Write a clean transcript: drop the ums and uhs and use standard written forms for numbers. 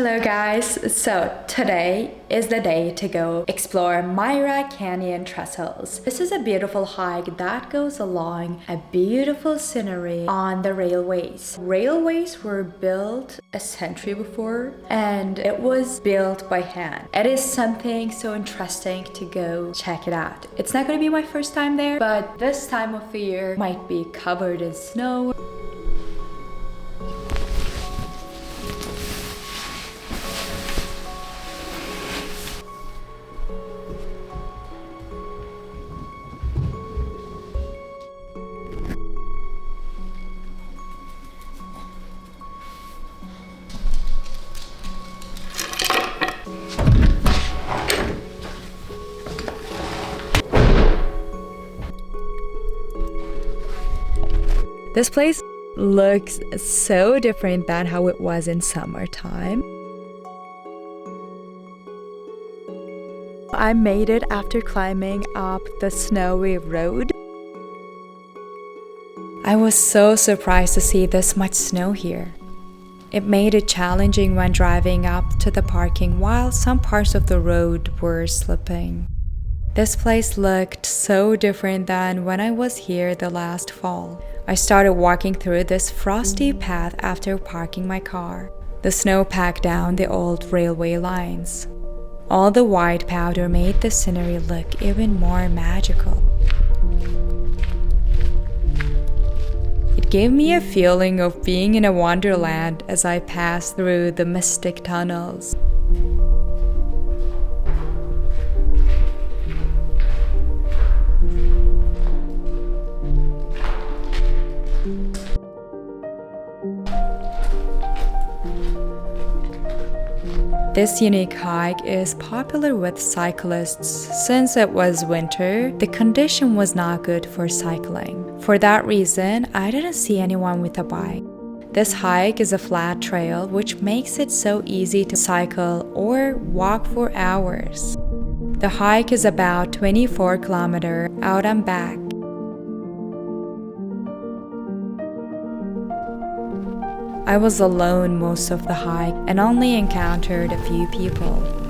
Hello guys, so today is the day to go explore Myra Canyon Trestles. This is a beautiful hike that goes along a beautiful scenery on the railways. Railways were built a century before and it was built by hand. It is something so interesting to go check it out. It's not going to be my first time there, but this time of the year might be covered in snow. This place looks so different than how it was in summertime. I made it after climbing up the snowy road. I was so surprised to see this much snow here. It made it challenging when driving up to the parking while some parts of the road were slipping. This place looked so different than when I was here the last fall. I started walking through this frosty path after parking my car. The snow packed down the old railway lines. All the white powder made the scenery look even more magical. It gave me a feeling of being in a wonderland as I passed through the mystic tunnels. This unique hike is popular with cyclists. Since it was winter, the condition was not good for cycling. For that reason, I didn't see anyone with a bike. This hike is a flat trail, which makes it so easy to cycle or walk for hours. The hike is about 24 kilometers out and back. I was alone most of the hike and only encountered a few people.